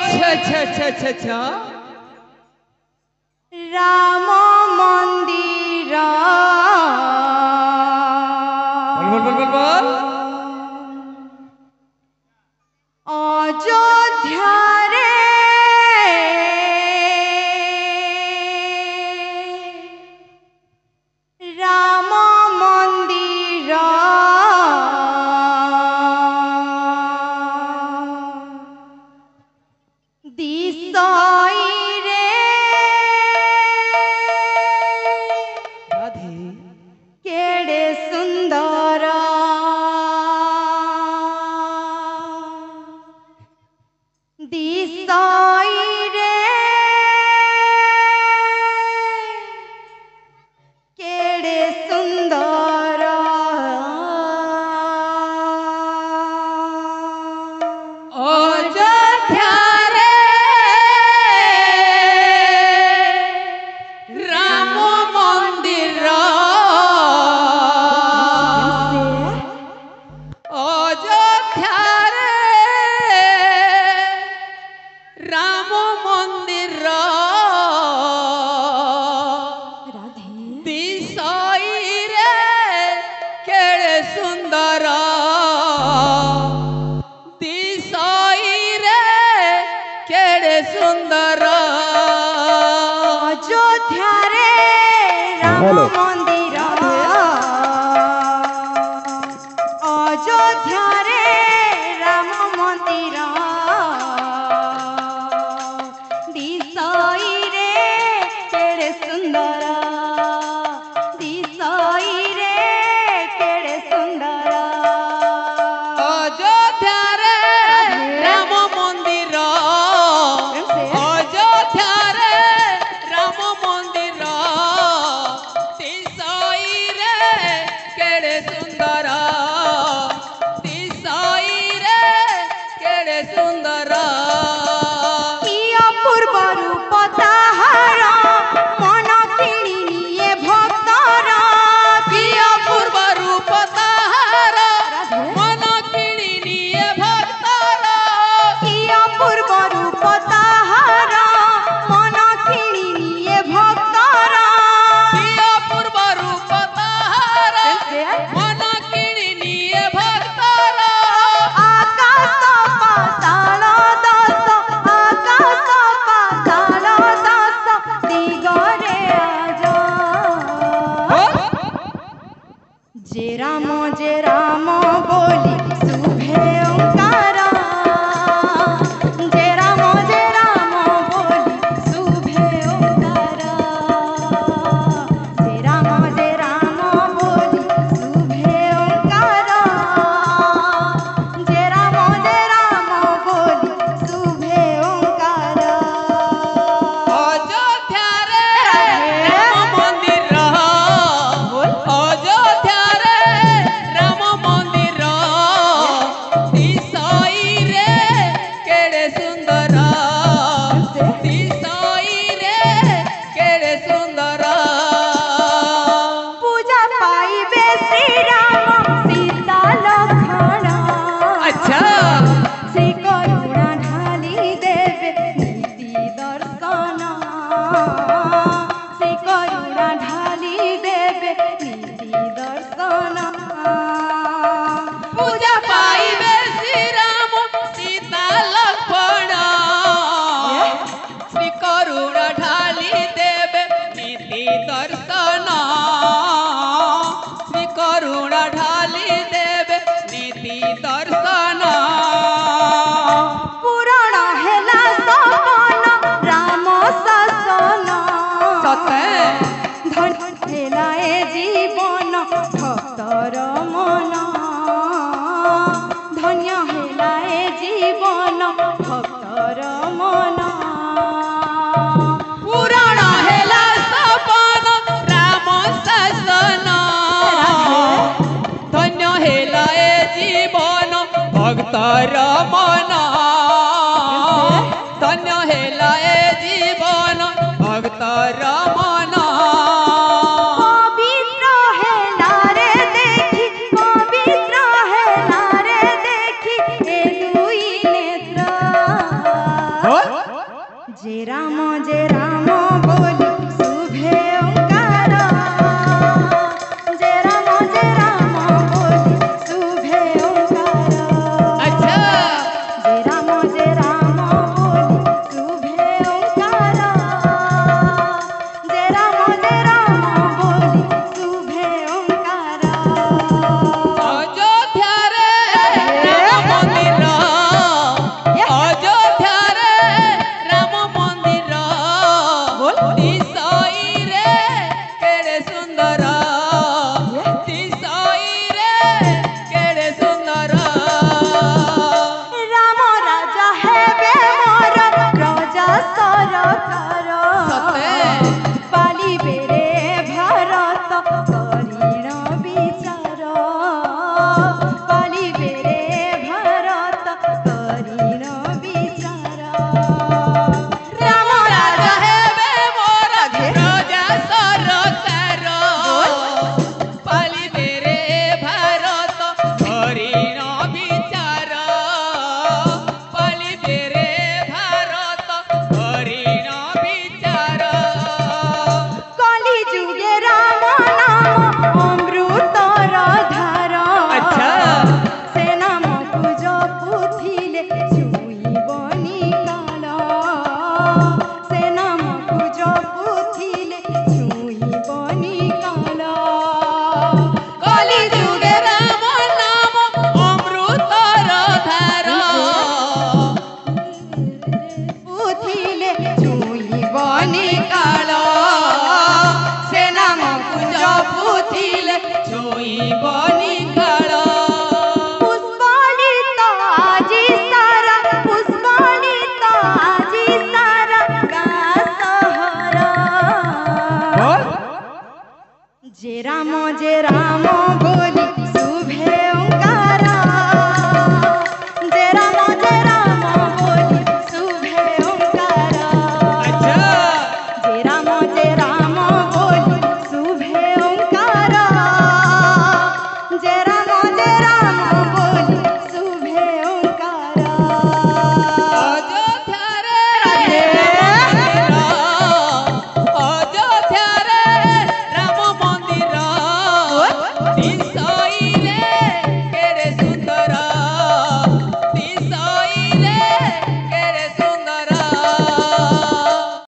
अच्छा राम मंदिर बोल अयोध्या रे राम मंदिर दिसई रे राधे केड़े सुंदर दिसई रे केड़े सुंदर अयोध्या रे राम मंदिर अयोध्या रे राम मंदिर दिसई रे केड़े सुंदर दिसई रे केड़े सुंदर अयोध्या रे राम मंदिर अयोध्या रे राम मंदिर दिसई रे केड़े सुंदर दिसई रे केड़े सुंदर अयोध्या रे राम मंदिर अयोध्या रे राम मंदिर दिसई रे केड़े सुंदर दिसई रे केड़े सुंदर की अपूर्व रूप ताहार मन किणी निये भक्तर की अपूर्व रूप ताहार मन किणी निये भक्तर की अपूर्व रूप ताहार मन किणी निये भक्तर की अपूर्व रूप ताहार मन किणी निये भक्तर आकाश पाताल दस दिगरे आज जे राम बोली शुभे ओंकार जे राम बोली शुभे ओंकार जे राम बोली शुभे ओंकार जे राम बोली शुभे ओंकार अयोध्या रे राम मंदिर अयोध्या रे राम मंदिर दिसई रे केड़े सुंदर दिसई रे केड़े सुंदर पूजा पाइबे श्री राम सीता लखन अच्छा श्री करुणा ढाली देवे नीति दर्शन श्री करुणा ढाली देवे नीति दर्शन पूजा पाइबे श्री राम सीता लक्ष्मण श्री करुणा ढाली देवे नीति दर्शन श्री करुणा ढाली देवे नीति दर्शन पुराण हेला सपन राम शासन सते धन हेला ए जीवन भक्तर मन धन्य हेला ए जीवन भक्तर मन पुराण हेला सपन राम शासन धन्य हेला ए जीवन भक्तर मन धन्य हेला ए जीवन भक्तर मन पवित्र हेला रे देखी पवित्र हेला रे देखी ए दुई नेत्र बोल जे राम